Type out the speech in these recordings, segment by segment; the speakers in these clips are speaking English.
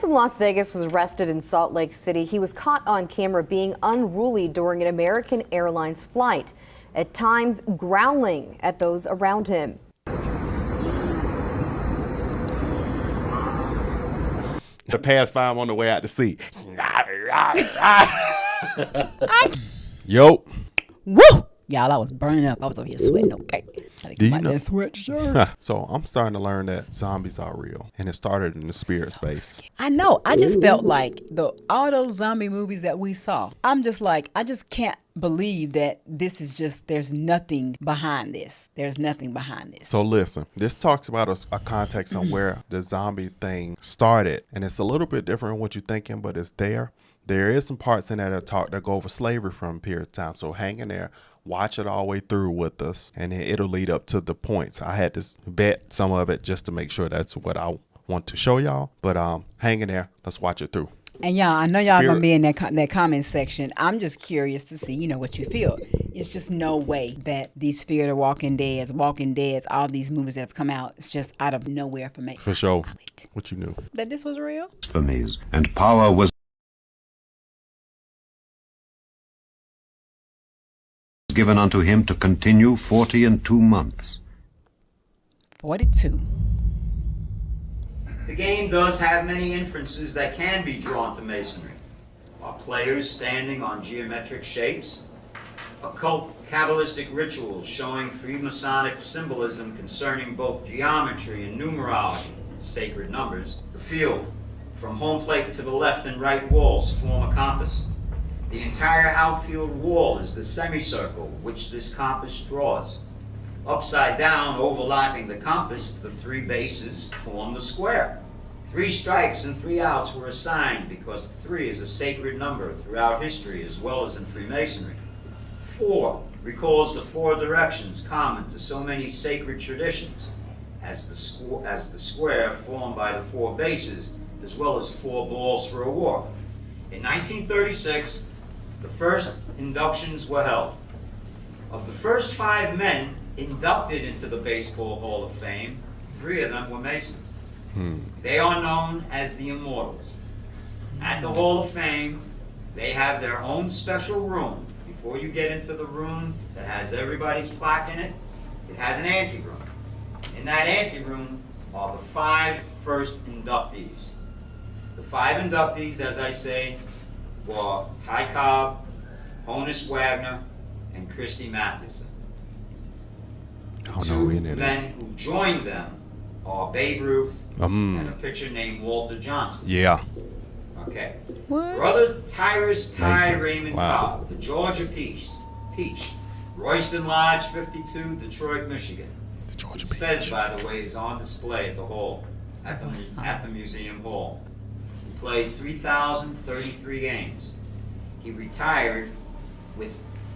from Las Vegas was arrested in Salt Lake City. He was caught on camera being unruly during an American Airlines flight, at times growling at those around him. To pass by him on the way out to sea. Yo. Woo! Y'all, I was burning up. I was over here sweating. Okay. Do you know? That sweatshirt. So I'm starting to learn that zombies are real, and it started in the spirit space. I know. I just felt like all those zombie movies that we saw. I'm just like, I just can't believe that this is just, there's nothing behind this. There's nothing behind this. So listen, this talks about a context on where the zombie thing started, and it's a little bit different than what you're thinking, but it's there. There is some parts in there that go over slavery from a period of time. So hang in there. Watch it all the way through with us, and then it'll lead up to the points. I had to vet some of it just to make sure that's what I want to show y'all. But hang in there. Let's watch it through. And y'all, I know y'all gonna be in that comment section. I'm just curious to see, what you feel. It's just no way that these Fear the Walking Dead, all these movies that have come out, it's just out of nowhere for me. For sure. What you knew? That this was real? Blasphemies, and power was given unto him to continue 42 months. 42. The game does have many inferences that can be drawn to Masonry. Are players standing on geometric shapes? Occult Kabbalistic rituals showing Freemasonic symbolism concerning both geometry and numerology, sacred numbers. The field, from home plate to the left and right walls, form a compass. The entire outfield wall is the semicircle which this compass draws. Upside down, overlapping the compass, the three bases form the square. 3 strikes and 3 outs were assigned because 3 is a sacred number throughout history as well as in Freemasonry. 4 recalls the 4 directions common to so many sacred traditions, as the square formed by the 4 bases, as well as 4 balls for a war. In 1936, the first inductions were held. Of the first 5 men inducted into the Baseball Hall of Fame, 3 of them were Masons. They are known as the Immortals. At the Hall of Fame, they have their own special room. Before you get into the room that has everybody's plaque in it, it has an anteroom. In that anteroom are the 5 first inductees. The 5 inductees, as I say, were Ty Cobb, Honus Wagner, and Christy Mathewson. Two men who joined them are Babe Ruth and a pitcher named Walter Johnson. Yeah. Okay. What? Brother Tyrus Ty Masons. Raymond Wow. Cobb, the Georgia Peach, Royston Lodge 52, Detroit, Michigan. The Georgia His Peach. fez, by the way, is on display at the hall, at the museum hall. He played 3,033 games. He retired with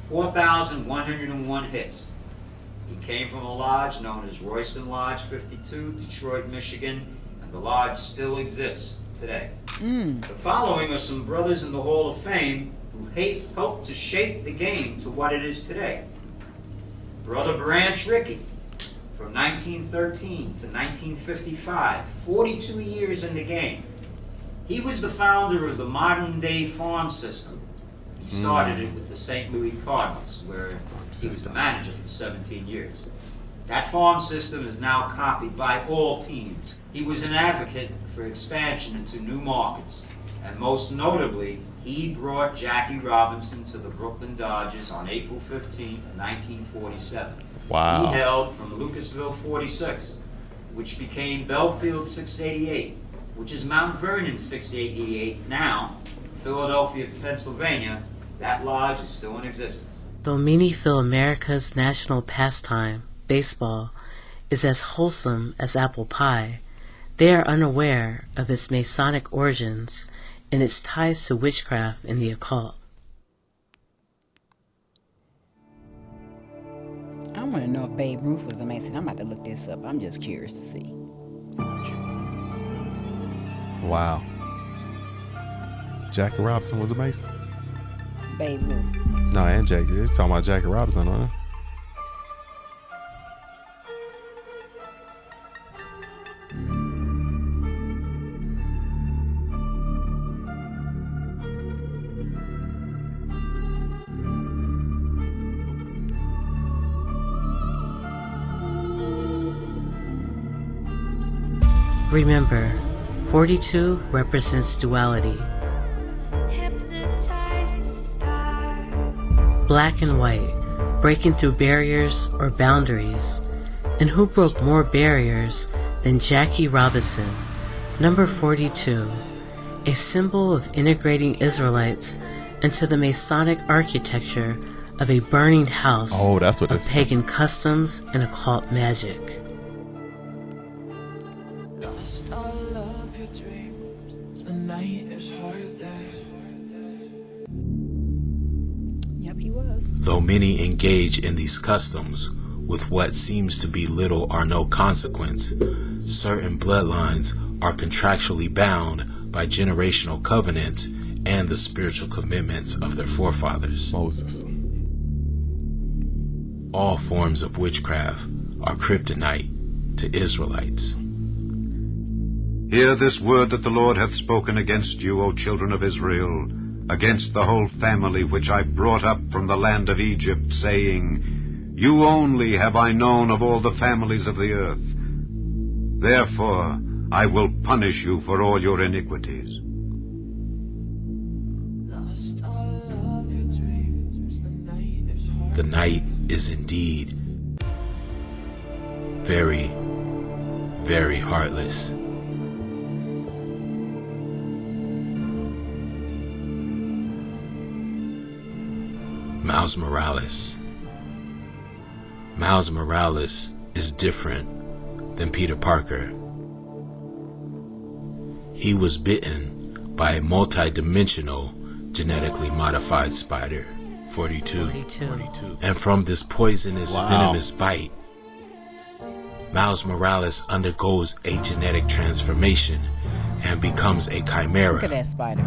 4,101 hits. He came from a lodge known as Royston Lodge 52, Detroit, Michigan, and the lodge still exists today. The following are some brothers in the Hall of Fame who helped to shape the game to what it is today. Brother Branch Rickey, from 1913 to 1955, 42 years in the game. He was the founder of the modern-day farm system. He started it with the St. Louis Cardinals, where he was the manager for 17 years. That farm system is now copied by all teams. He was an advocate for expansion into new markets, and most notably, he brought Jackie Robinson to the Brooklyn Dodgers on April 15, 1947. Wow. He hailed from Lucasville 46, which became Belfield 688, which is Mount Vernon 688 now, Philadelphia, Pennsylvania. That lodge is still in existence. Though many feel America's national pastime, baseball, is as wholesome as apple pie, they are unaware of its Masonic origins and its ties to witchcraft and the occult. I want to know if Babe Ruth was a Mason. I'm about to look this up. I'm just curious to see. Wow. Jackie Robinson was a Mason? Babe Ruth. No, and Jackie. They're talking about Jackie Robinson, huh? Remember, 42 represents duality. Black and white, breaking through barriers or boundaries. And who broke more barriers than Jackie Robinson, number 42, a symbol of integrating Israelites into the Masonic architecture of a burning house That's what of this is. pagan customs and occult magic. Lost all of your dreams. The night is heartless. Yep, he was. Though many engage in these customs with what seems to be little or no consequence, certain bloodlines are contractually bound by generational covenants and the spiritual commitments of their forefathers. Moses. All forms of witchcraft are kryptonite to Israelites. Hear this word that the Lord hath spoken against you, O children of Israel, against the whole family which I brought up from the land of Egypt, saying, You only have I known of all the families of the earth. Therefore I will punish you for all your iniquities. Lost all of your dreams. The night is heartless. The night is indeed very, very heartless. Miles Morales. Miles Morales is different than Peter Parker. He was bitten by a multi-dimensional genetically modified spider, 42. And from this poisonous, venomous bite, Miles Morales undergoes a genetic transformation and becomes a chimera. Look at that spider.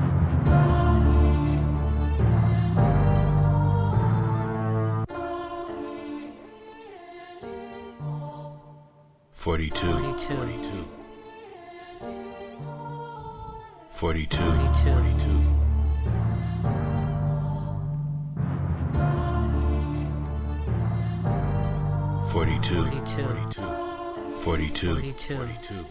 42. 42. 42. 42.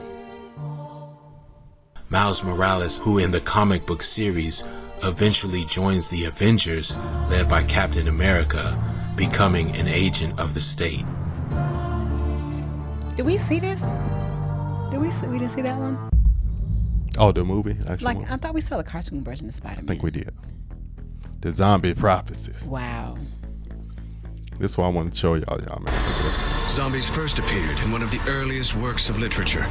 Miles Morales, who in the comic book series eventually joins the Avengers, led by Captain America, becoming an agent of the state. Did we see this? We didn't see that one? Oh, the movie? Actually, Like, I thought we saw the cartoon version of Spider-Man. I think we did. The zombie prophecies. Wow. This is what I want to show y'all, man. Look at this. Zombies first appeared in one of the earliest works of literature,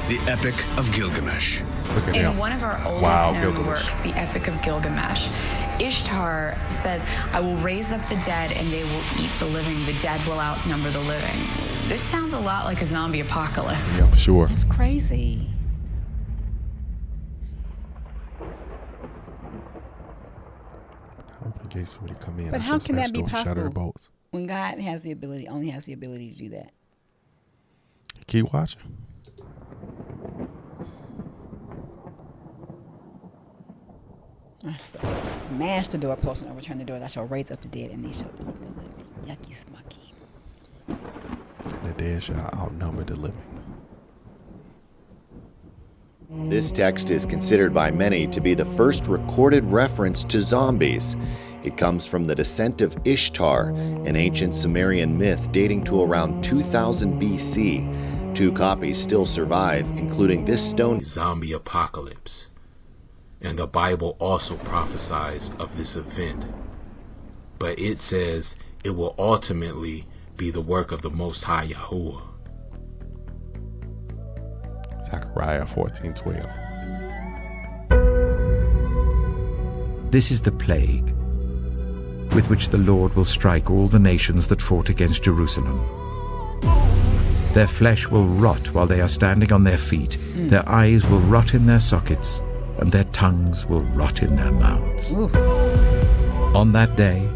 the Epic of Gilgamesh. Look at In him. one of our oldest known Gilgamesh. works, the Epic of Gilgamesh, Ishtar says, I will raise up the dead and they will eat the living. The dead will outnumber the living. This sounds a lot like a zombie apocalypse. Yeah, for sure. That's crazy. Open the gates for me to come in. But I how should can that smash be door and shatter the possible bolts. when God has the ability, only has the ability to do that? Keep watching. I smash the doorpost and overturn the doors. I shall raise up the dead and they shall eat the living. Yucky smucky. And the dead shall outnumber the living. This text is considered by many to be the first recorded reference to zombies. It comes from the descent of Ishtar, an ancient Sumerian myth dating to around 2000 BC. 2 copies still survive, including this stone Zombie apocalypse. And the Bible also prophesies of this event. But it says it will ultimately be the work of the Most High Yahuwah. Zechariah 14:12. This is the plague with which the Lord will strike all the nations that fought against Jerusalem. Their flesh will rot while they are standing on their feet. Their eyes will rot in their sockets, and their tongues will rot in their mouths. Ooh. On that day,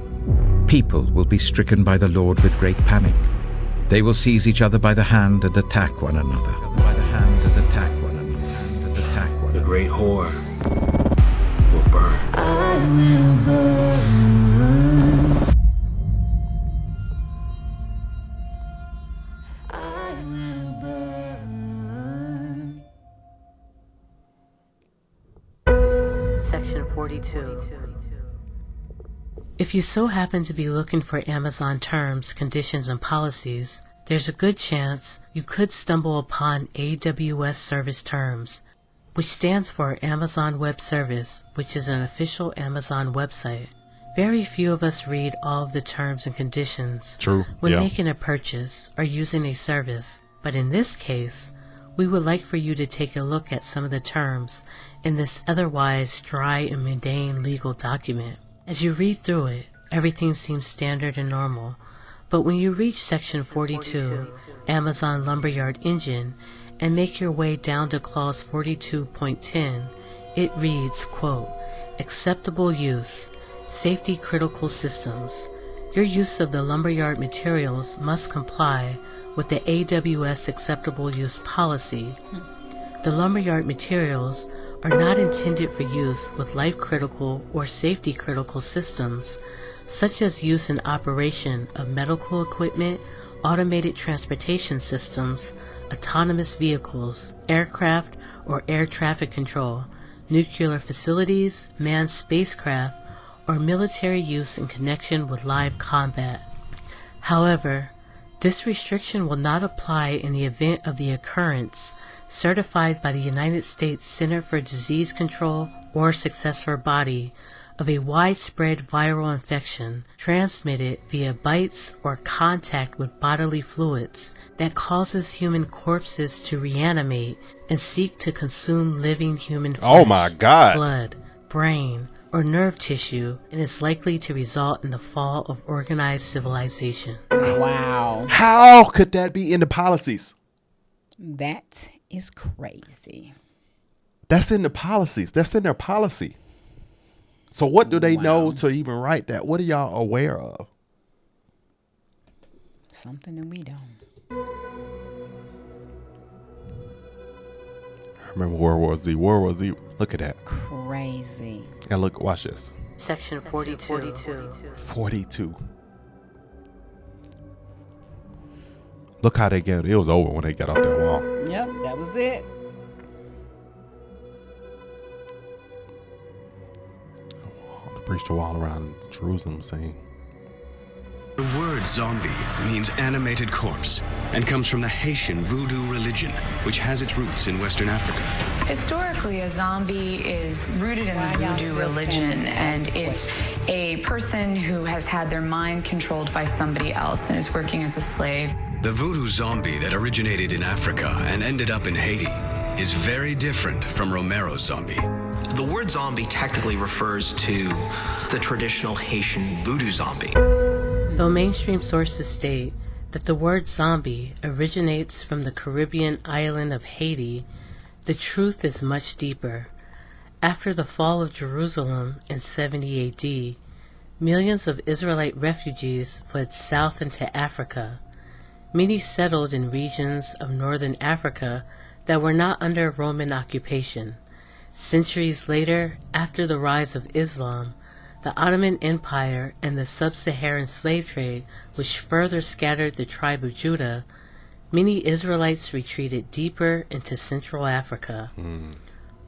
people will be stricken by the Lord with great panic. They will seize each other by the hand and attack one another. The great whore will burn. I will burn. I will burn. Section 42. If you so happen to be looking for Amazon terms, conditions, and policies, there's a good chance you could stumble upon AWS Service Terms, which stands for Amazon Web Service, which is an official Amazon website. Very few of us read all of the terms and conditions when making a purchase or using a service, but in this case, we would like for you to take a look at some of the terms in this otherwise dry and mundane legal document. As you read through it, everything seems standard and normal, but when you reach Section 42, Amazon Lumberyard Engine, and make your way down to Clause 42.10, it reads, quote, acceptable use, safety critical systems. Your use of the lumberyard materials must comply with the AWS acceptable use policy. The lumberyard materials are not intended for use with life-critical or safety-critical systems, such as use and operation of medical equipment, automated transportation systems, autonomous vehicles, aircraft or air traffic control, nuclear facilities, manned spacecraft, or military use in connection with live combat. However, this restriction will not apply in the event of the occurrence certified by the United States Center for Disease Control or successor body of a widespread viral infection transmitted via bites or contact with bodily fluids that causes human corpses to reanimate and seek to consume living human flesh, oh my God, blood, brain, or nerve tissue, and is likely to result in the fall of organized civilization. Wow. How could that be in the policies? That is crazy. That's in the policies. That's in their policy. So what do they know to even write that? What are y'all aware of? Something that we don't. I remember World War Z. World War Z. Look at that. Crazy. And look, watch this. Section 42. 42. Look how they get it. It was over when they got off that wall. Yep, that was it. To breach the wall around Jerusalem saying. The word zombie means animated corpse and comes from the Haitian Voodoo religion, which has its roots in Western Africa. Historically, a zombie is rooted in the Voodoo religion, and it's a person who has had their mind controlled by somebody else and is working as a slave. The voodoo zombie that originated in Africa and ended up in Haiti is very different from Romero's zombie. The word zombie technically refers to the traditional Haitian voodoo zombie. Though mainstream sources state that the word zombie originates from the Caribbean island of Haiti, the truth is much deeper. After the fall of Jerusalem in 70 AD, millions of Israelite refugees fled south into Africa. Many settled in regions of northern Africa that were not under Roman occupation. Centuries later, after the rise of Islam, the Ottoman Empire and the sub-Saharan slave trade, which further scattered the tribe of Judah, many Israelites retreated deeper into Central Africa.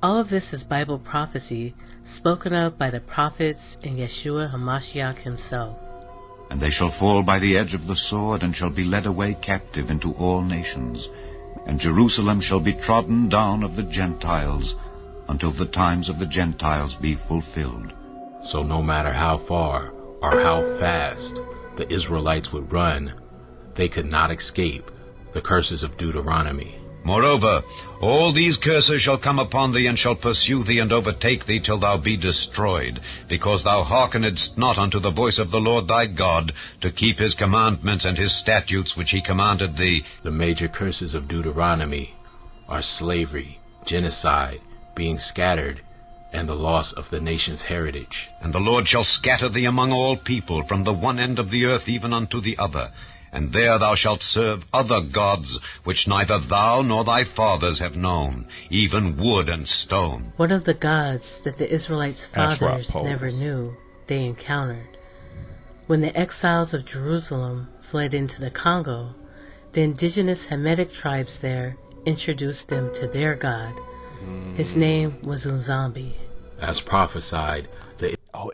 All of this is Bible prophecy spoken of by the prophets and Yeshua HaMashiach himself. And they shall fall by the edge of the sword, and shall be led away captive into all nations. And Jerusalem shall be trodden down of the Gentiles, until the times of the Gentiles be fulfilled. So no matter how far or how fast the Israelites would run, they could not escape the curses of Deuteronomy. Moreover, all these curses shall come upon thee, and shall pursue thee, and overtake thee, till thou be destroyed, because thou hearkenedst not unto the voice of the Lord thy God, to keep his commandments and his statutes which he commanded thee. The major curses of Deuteronomy are slavery, genocide, being scattered, and the loss of the nation's heritage. And the Lord shall scatter thee among all people, from the one end of the earth even unto the other. And there thou shalt serve other gods, which neither thou nor thy fathers have known, even wood and stone. One of the gods that the Israelites' fathers never knew, they encountered. When the exiles of Jerusalem fled into the Congo, the indigenous Hamitic tribes there introduced them to their god. His name was Unzambi. as prophesied.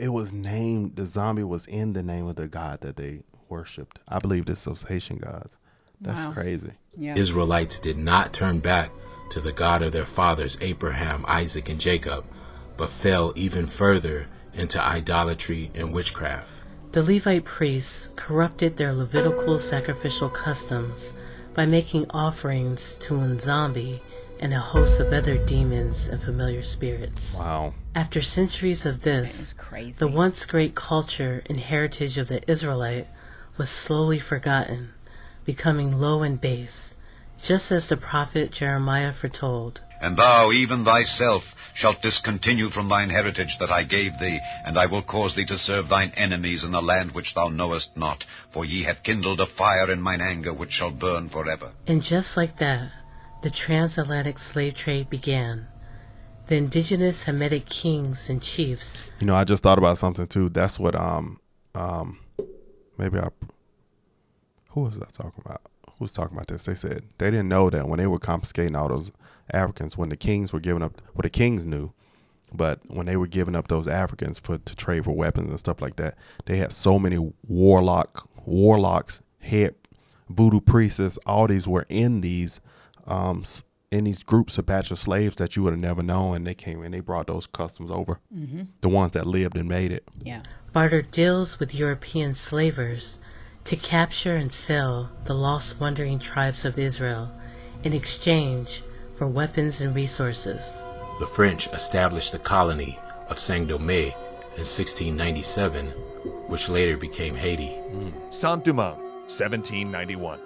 It was named, the zombie was in the name of the god that they worshipped. I believe this was Haitian gods. That's crazy. Yeah. Israelites did not turn back to the God of their fathers, Abraham, Isaac, and Jacob, but fell even further into idolatry and witchcraft. The Levite priests corrupted their Levitical sacrificial customs by making offerings to Nzambi and a host of other demons and familiar spirits. Wow. After centuries of this, the once great culture and heritage of the Israelite was slowly forgotten, becoming low and base, just as the prophet Jeremiah foretold. And thou, even thyself, shalt discontinue from thine heritage that I gave thee, and I will cause thee to serve thine enemies in the land which thou knowest not, for ye have kindled a fire in mine anger which shall burn forever. And just like that, the transatlantic slave trade began. The indigenous Hamitic kings and chiefs. You know, I just thought about something too. That's what who was I talking about? Who was talking about this? They said they didn't know that when they were confiscating all those Africans, when the kings were giving up, well, the kings knew, but when they were giving up those Africans to trade for weapons and stuff like that, they had so many warlocks, head voodoo priests, all these were in these groups of batch of slaves that you would have never known, and they came and they brought those customs over. Mm-hmm. The ones that lived and made it. Yeah. Bartered deals with European slavers to capture and sell the lost wandering tribes of Israel in exchange for weapons and resources. The French established the colony of Saint-Domingue in 1697, which later became Haiti. Saint-Domingue, 1791.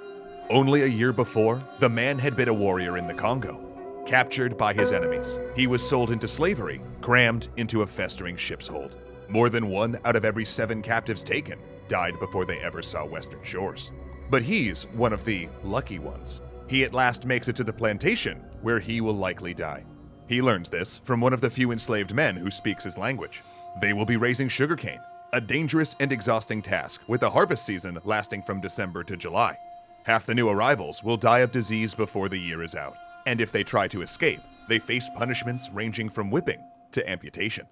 Only a year before, the man had been a warrior in the Congo. Captured by his enemies, he was sold into slavery, crammed into a festering ship's hold. More than 1 out of every 7 captives taken died before they ever saw western shores. But he's one of the lucky ones. He at last makes it to the plantation, where he will likely die. He learns this from one of the few enslaved men who speaks his language. They will be raising sugarcane, a dangerous and exhausting task, with the harvest season lasting from December to July. Half the new arrivals will die of disease before the year is out, and if they try to escape, they face punishments ranging from whipping to amputation.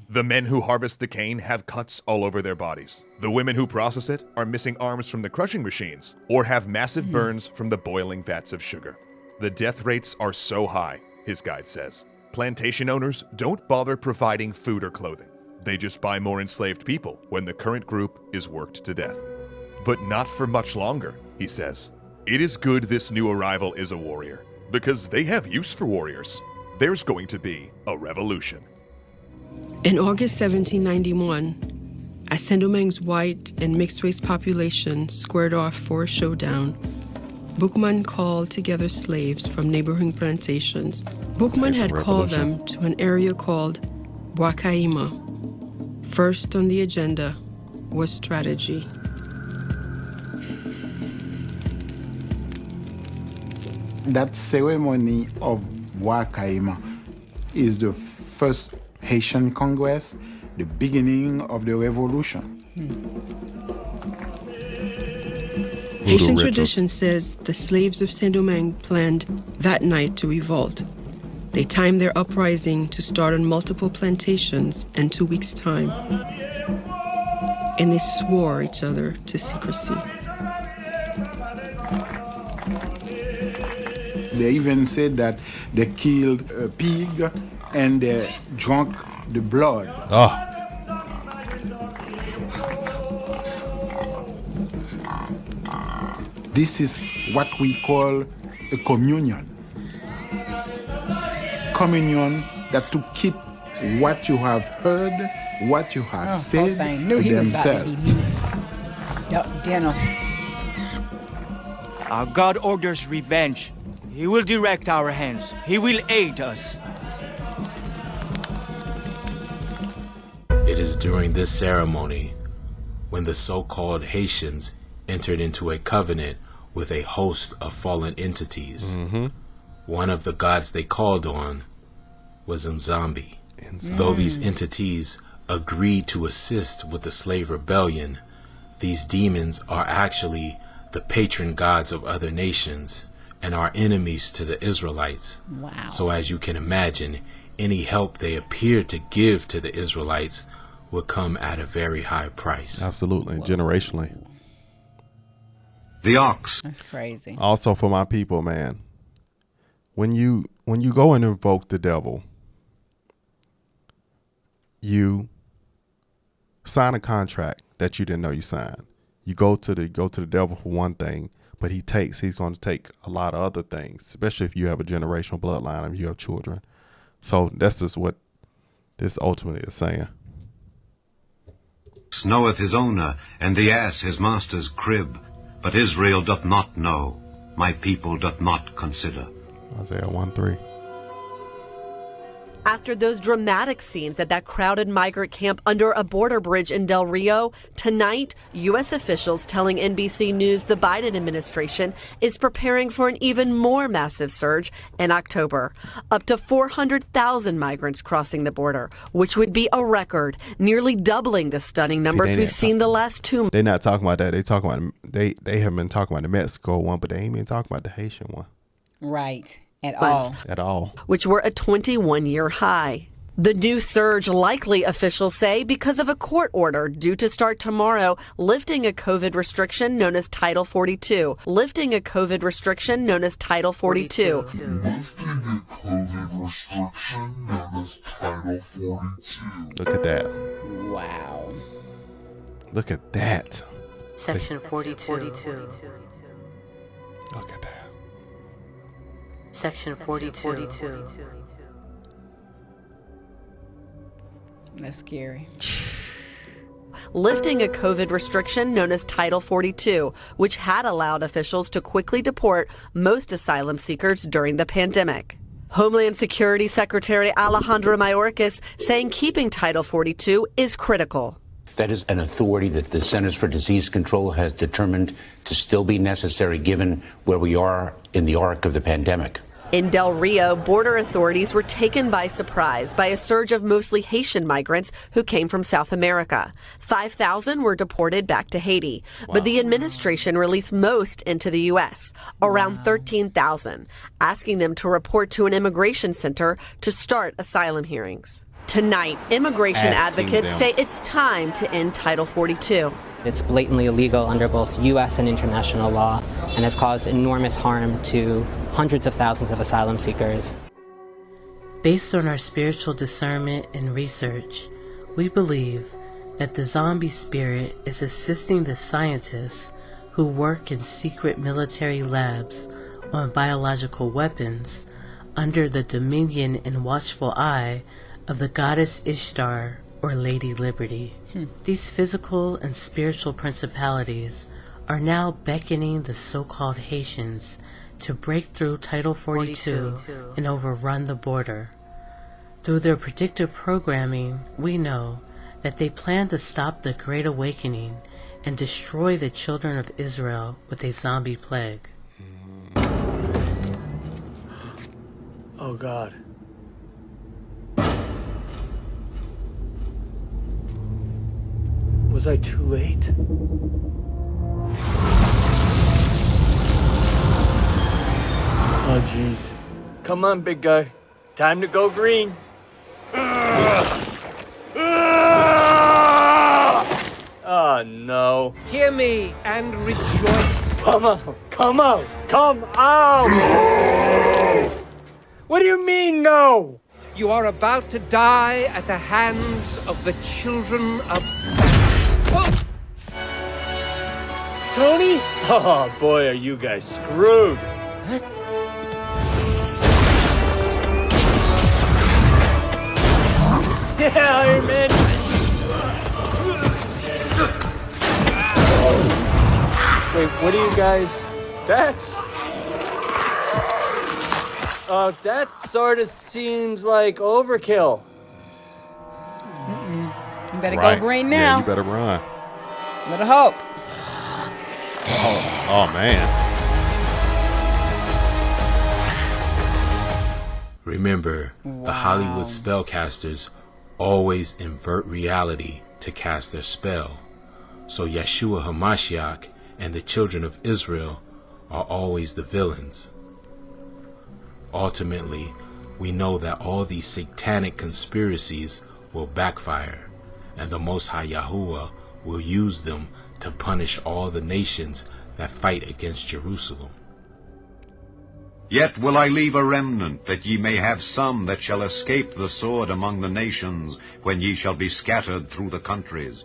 The men who harvest the cane have cuts all over their bodies. The women who process it are missing arms from the crushing machines or have massive burns from the boiling vats of sugar. The death rates are so high, his guide says. Plantation owners don't bother providing food or clothing. They just buy more enslaved people when the current group is worked to death. But not for much longer, he says. It is good this new arrival is a warrior, because they have use for warriors. There's going to be a revolution. In August 1791, as Saint-Domingue's white and mixed-race population squared off for a showdown, Boukman called together slaves from neighboring plantations. Boukman had called them to an area called Boakaima. First on the agenda was strategy. That ceremony of Boakaima is the first Haitian Congress, the beginning of the revolution. Haitian tradition says the slaves of Saint-Domingue planned that night to revolt. They timed their uprising to start on multiple plantations in 2 weeks' time. And they swore each other to secrecy. They even said that they killed a pig and they drank the blood. This is what we call a communion. Communion that to keep what you have heard, what you have said Knew he was themselves. Yep, dinner. Our God orders revenge. He will direct our hands. He will aid us. It is during this ceremony when the so-called Haitians entered into a covenant with a host of fallen entities. Mm-hmm. One of the gods they called on was Nzambi. Though these entities agreed to assist with the slave rebellion, these demons are actually the patron gods of other nations and are enemies to the Israelites. Wow. So as you can imagine, any help they appeared to give to the Israelites would come at a very high price. Absolutely, generationally. The ox. That's crazy. Also for my people, man, when you go and invoke the devil, you sign a contract that you didn't know you signed. You go to the devil for one thing, but he's going to take a lot of other things, especially if you have a generational bloodline and you have children. So that's just what this ultimately is saying. Knoweth his owner, and the ass his master's crib. But Israel doth not know, my people doth not consider. Isaiah 1:3. After those dramatic scenes at that crowded migrant camp under a border bridge in Del Rio, tonight, U.S. officials telling NBC News the Biden administration is preparing for an even more massive surge in October. Up to 400,000 migrants crossing the border, which would be a record, nearly doubling the stunning numbers we've seen the last 2 months. They're not talking about that. They have been talking about the Mexico one, but they ain't been talking about the Haitian one. Right. At all. Which were a 21-year high. The new surge likely, officials say, because of a court order due to start tomorrow lifting a COVID restriction known as Title 42. Lifting a COVID restriction known as Title 42. Look at that. Wow. Look at that. Section 42. Look at that. Section 42. That's scary. Lifting a COVID restriction known as Title 42, which had allowed officials to quickly deport most asylum seekers during the pandemic. Homeland Security Secretary Alejandro Mayorkas saying keeping Title 42 is critical. That is an authority that the Centers for Disease Control has determined to still be necessary given where we are in the arc of the pandemic. In Del Rio, border authorities were taken by surprise by a surge of mostly Haitian migrants who came from South America. 5,000 were deported back to Haiti, but the administration released most into the U.S., around 13,000, asking them to report to an immigration center to start asylum hearings. Tonight, immigration advocates say it's time to end Title 42. It's blatantly illegal under both U.S. and international law and has caused enormous harm to hundreds of thousands of asylum seekers. Based on our spiritual discernment and research, we believe that the zombie spirit is assisting the scientists who work in secret military labs on biological weapons under the dominion and watchful eye of the goddess Ishtar or Lady Liberty. These physical and spiritual principalities are now beckoning the so-called Haitians to break through Title 42 and overrun the border. Through their predictive programming, we know that they plan to stop the Great Awakening and destroy the children of Israel with a zombie plague. Oh God. Was I too late? Oh, jeez. Come on, big guy. Time to go green. Oh, no. Hear me and rejoice. Come out. Come out. Come out. What do you mean, no? You are about to die at the hands of the children of... Whoa! Tony? Oh, boy, are you guys screwed. Yeah, Iron Man. Wait, what are you guys... that sort of seems like overkill. You better go green now. Yeah, you better run. Better hope. Oh man. Remember, the Hollywood spellcasters always invert reality to cast their spell. So Yeshua HaMashiach and the children of Israel are always the villains. Ultimately, we know that all these satanic conspiracies will backfire, and the Most High Yahuwah will use them to punish all the nations that fight against Jerusalem. Yet will I leave a remnant, that ye may have some that shall escape the sword among the nations, when ye shall be scattered through the countries.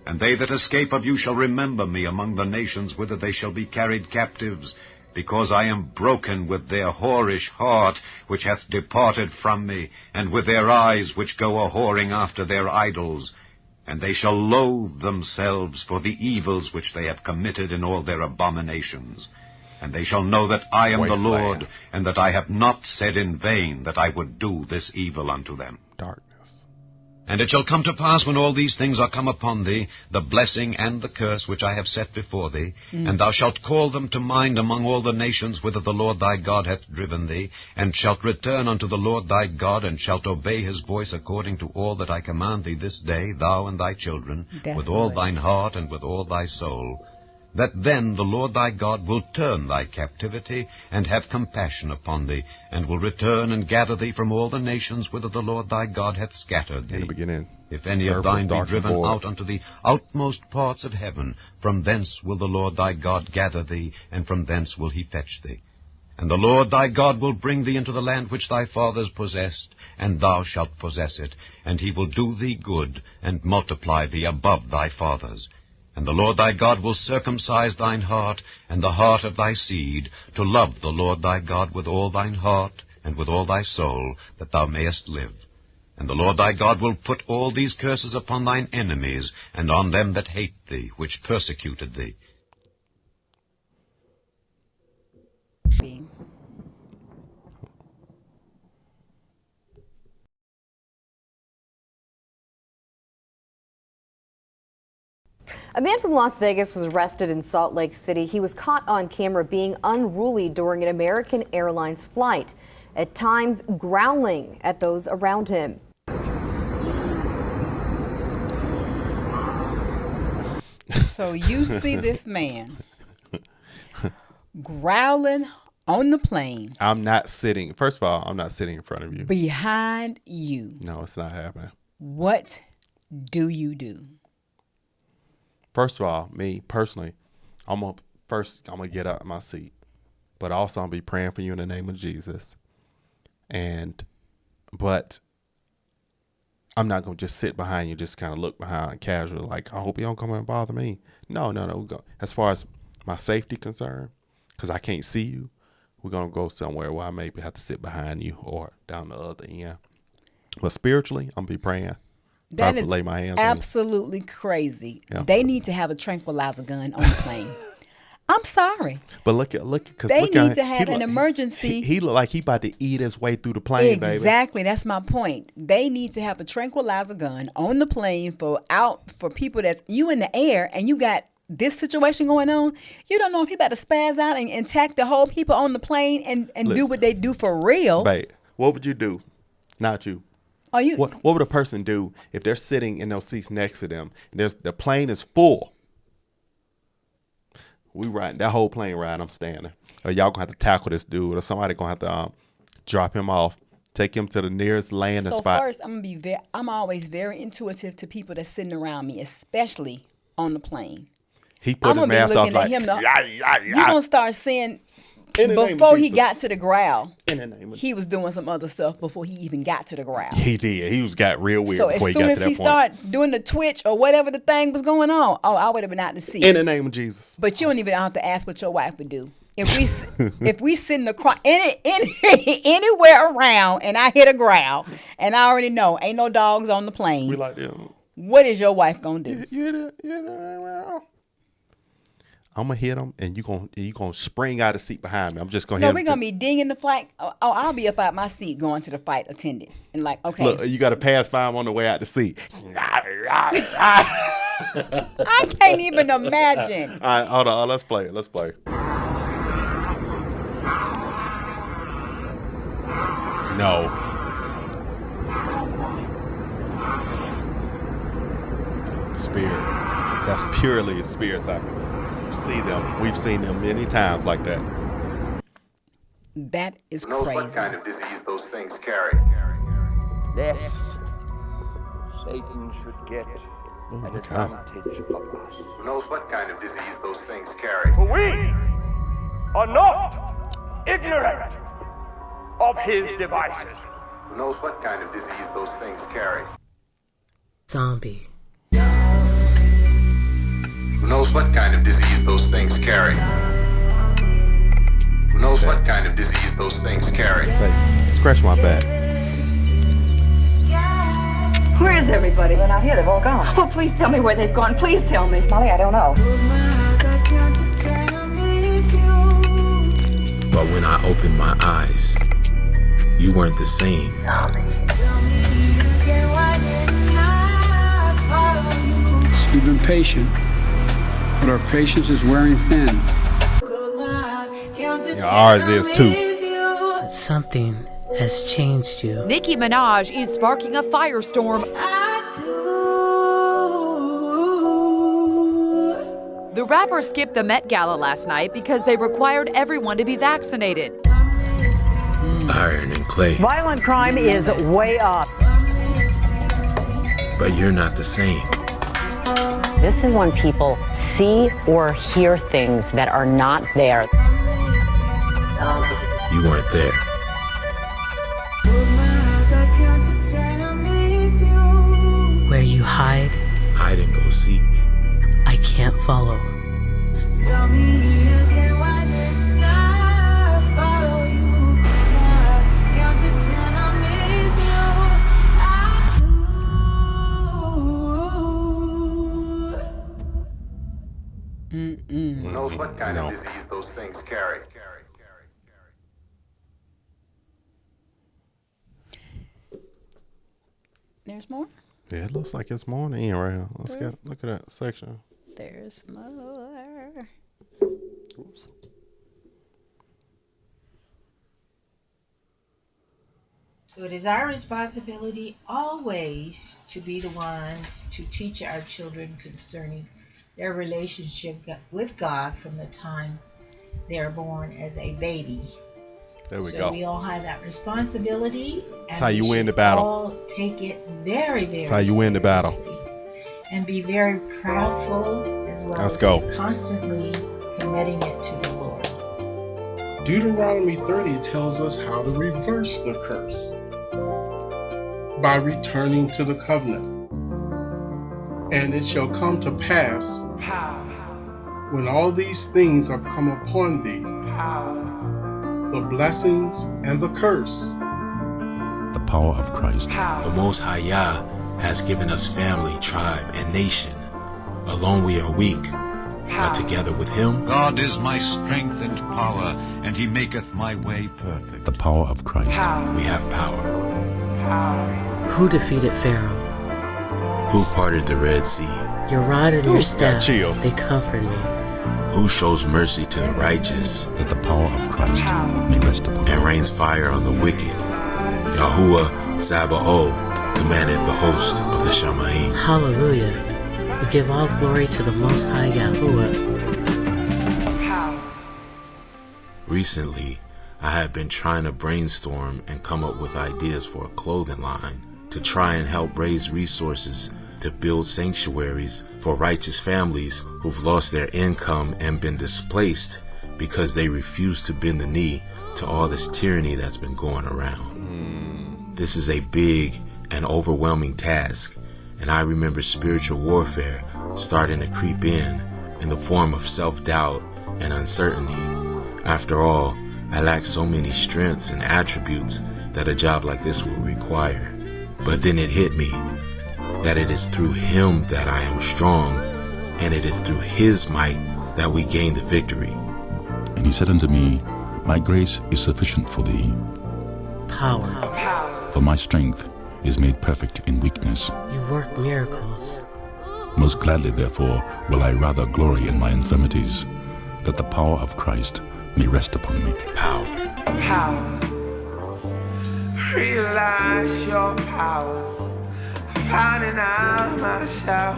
And they that escape of you shall remember me among the nations whither they shall be carried captives, because I am broken with their whorish heart, which hath departed from me, and with their eyes which go a-whoring after their idols. And they shall loathe themselves for the evils which they have committed in all their abominations. And they shall know that I am the Lord, and that I have not said in vain that I would do this evil unto them. Darkness. And it shall come to pass, when all these things are come upon thee, the blessing and the curse which I have set before thee, and thou shalt call them to mind among all the nations whither the Lord thy God hath driven thee, and shalt return unto the Lord thy God, and shalt obey his voice according to all that I command thee this day, thou and thy children, with all thine heart and with all thy soul, that then the Lord thy God will turn thy captivity, and have compassion upon thee, and will return and gather thee from all the nations whither the Lord thy God hath scattered thee. In the beginning, if any of thine be driven out unto the outmost parts of heaven, from thence will the Lord thy God gather thee, and from thence will he fetch thee. And the Lord thy God will bring thee into the land which thy fathers possessed, and thou shalt possess it, and he will do thee good, and multiply thee above thy fathers. And the Lord thy God will circumcise thine heart, and the heart of thy seed, to love the Lord thy God with all thine heart, and with all thy soul, that thou mayest live. And the Lord thy God will put all these curses upon thine enemies, and on them that hate thee, which persecuted thee. A man from Las Vegas was arrested in Salt Lake City. He was caught on camera being unruly during an American Airlines flight, at times growling at those around him. So you see this man growling on the plane. I'm not sitting. First of all, I'm not sitting in front of you. Behind you. No, it's not happening. What do you do? First of all, me personally, I'm gonna get out of my seat, but also I'm gonna be praying for you in the name of Jesus. But I'm not gonna just sit behind you, just kind of look behind casual, like I hope you don't come and bother me. No. We go as far as my safety concerned, because I can't see you. We're gonna go somewhere where I maybe have to sit behind you or down the other end. But spiritually, I'm gonna be praying. That is lay my hands absolutely crazy. Yeah. They need to have a tranquilizer gun on the plane. I'm sorry. But look because they need to have an emergency. He look like he about to eat his way through the plane, baby. Exactly. That's my point. They need to have a tranquilizer gun on the plane for people that's you in the air and you got this situation going on. You don't know if he about to spaz out and attack the whole people on the plane and do what they do for real. Babe, what would you do? Not you. What would a person do if they're sitting in those seats next to them and the plane is full? We riding that whole plane ride. I'm standing. Or y'all gonna have to tackle this dude, or somebody gonna have to drop him off, take him to the nearest landing spot. So first, I'm always very intuitive to people that's sitting around me, especially on the plane. He put his mask off like, you're gonna start saying. Before he got to the growl, he was doing some other stuff before he even got to the growl. He did. He got real weird so before as he soon got as to that he point. started doing the twitch or whatever the thing was going on, I would have been out to see. In the name of Jesus. But you don't even have to ask what your wife would do. If we sit in the anywhere around and I hit a growl and I already know ain't no dogs on the plane. We like that. What is your wife gonna do? I'm gonna hit him, and you gonna spring out of the seat behind me. I'm just gonna hit him. No, we're gonna be dinging the flight. Oh, I'll be up out my seat going to the flight attendant and like, okay. Look, you gotta pass by him on the way out the seat. I can't even imagine. All right, hold on. Let's play. No. Spirit. That's purely a spirit type of. See them. We've seen them many times like that. That is Who knows crazy. what kind of disease those things carry? Lest Satan should get an advantage of us. Who knows what kind of disease those things carry? For we are not ignorant of his devices. Who knows what kind of disease those things carry? Zombie. Who knows what kind of disease those things carry? Who knows what kind of disease those things carry? Scratch my back. Where is everybody? They're not here. They've all gone. Oh, please tell me where they've gone. Please tell me. Molly, I don't know. But when I opened my eyes, you weren't the same. We've been patient, but our patience is wearing thin. Yeah, ours is too. Something has changed you. Nicki Minaj is sparking a firestorm. The rapper skipped the Met Gala last night because they required everyone to be vaccinated. Iron and clay. Violent crime is way up. But you're not the same. This is when people see or hear things that are not there. You weren't there. Where you hide, Hide and go seek. I can't follow. Tell me again, why didn't I follow you? 'Cause count to 10, I miss you. I do. Who knows what kind of disease those things carry? There's more? Yeah, it looks like it's more than in right here. Let's look at that section. There's more. Oops. So it is our responsibility always to be the ones to teach our children concerning their relationship with God from the time they are born as a baby. There we So go. we all have that responsibility. That's how you win the battle. All take it very, very That's how you win the battle. seriously and be very proudful as well Let's as go. be constantly committing it to the Lord. Deuteronomy 30 tells us how to reverse the curse by returning to the covenant. And it shall come to pass when all these things have come upon thee, the blessings and the curse. The power of Christ. The Most High Yah has given us family, tribe, and nation. Alone we are weak, but together with Him, God is my strength and power, and He maketh my way perfect. the power of Christ. We have power. Who defeated Pharaoh? Who parted the Red Sea? Your rod and your staff, chills. they comfort me. Who shows mercy to the righteous, that the power of Christ may rest upon, and rains fire on the wicked. Yahuwah Sabaoth commanded the host of the Shamaim. Hallelujah. We give all glory to the Most High Yahuwah. Recently, I have been trying to brainstorm and come up with ideas for a clothing line to try and help raise resources to build sanctuaries for righteous families who've lost their income and been displaced because they refuse to bend the knee to all this tyranny that's been going around. This is a big and overwhelming task, and I remember spiritual warfare starting to creep in the form of self-doubt and uncertainty. After all, I lack so many strengths and attributes that a job like this will require. But then it hit me that it is through Him that I am strong, and it is through His might that we gain the victory. And He said unto me, My grace is sufficient for thee, Power. for my strength is made perfect in weakness. You work miracles. Most gladly, therefore, will I rather glory in my infirmities, that the power of Christ may rest upon me. Power. Power. Realize your power. Finding out myself.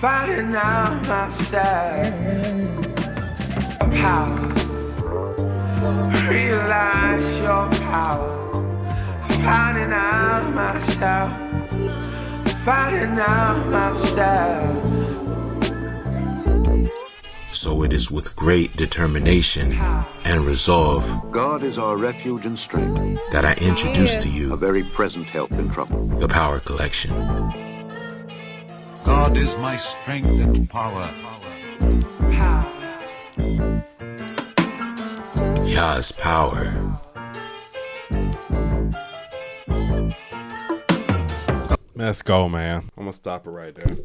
Finding out myself. Power. Realize your power. Finding out myself. Finding out myself. So it is with great determination and resolve God is our refuge and strength, that I introduce to you a very present help in trouble. the Power Collection. God is my strength and power. Yah's power. Let's go, man. I'm gonna stop it right there.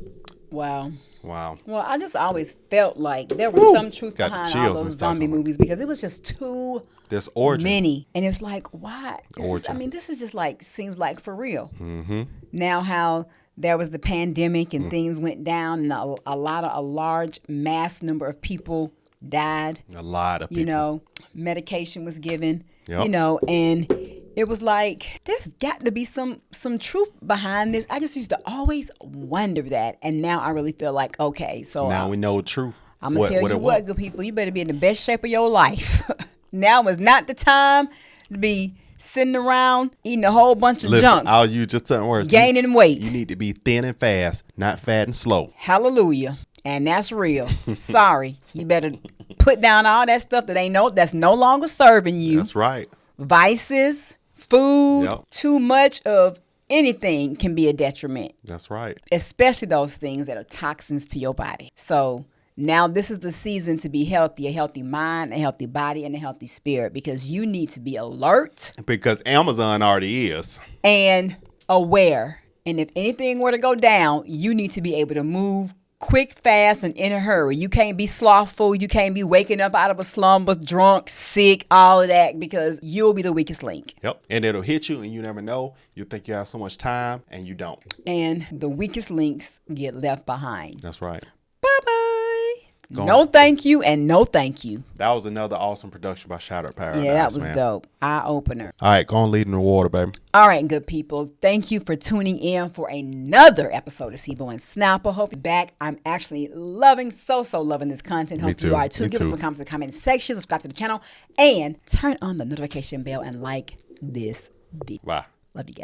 Wow. Wow. Well, I just always felt like there was some truth Got the behind chills all when those you start zombie talking. movies because it was just too There's origin. many. And it's like, why? Origin. This is just like, seems like for real. Mm-hmm. Now how there was the pandemic and things went down and a large mass number of people died. A lot of people. You know, medication was given, Yep. you know, and it was like, there's got to be some truth behind this. I just used to always wonder that. And now I really feel like, okay, so Now we know the truth. I'm going to tell you it what, was. good people, you better be in the best shape of your life. Now is not the time to be sitting around eating a whole bunch of Listen, junk. I'll use just certain words. Gaining weight. You need to be thin and fast, not fat and slow. Hallelujah. And that's real. Sorry. You better put down all that stuff that's no longer serving you. That's right. Vices, food, Yep. too much of anything can be a detriment. That's right. Especially those things that are toxins to your body. So now this is the season to be healthy, a healthy mind, a healthy body, and a healthy spirit, because you need to be alert Because Amazon already is. and aware. And if anything were to go down, you need to be able to move quick, fast, and in a hurry. You can't be slothful. You can't be waking up out of a slumber, drunk, sick, all of that, because you'll be the weakest link. Yep. And it'll hit you and you never know. You think you have so much time and you don't. And the weakest links get left behind. That's right. Bye-bye. Go No on. thank you and no thank you. That was another awesome production by Shattered Paradise. Yeah, that was man. dope. Eye-opener. All right, go on, lead in the water, baby. All right, good people. Thank you for tuning in for another episode of Sibo and Snapper. Hope you're back. I'm actually loving, so loving this content. Me Hope too. you are too. Me Give us too. some comments in the comment section. Subscribe to the channel. And turn on the notification bell and like this video. Bye. Love you guys.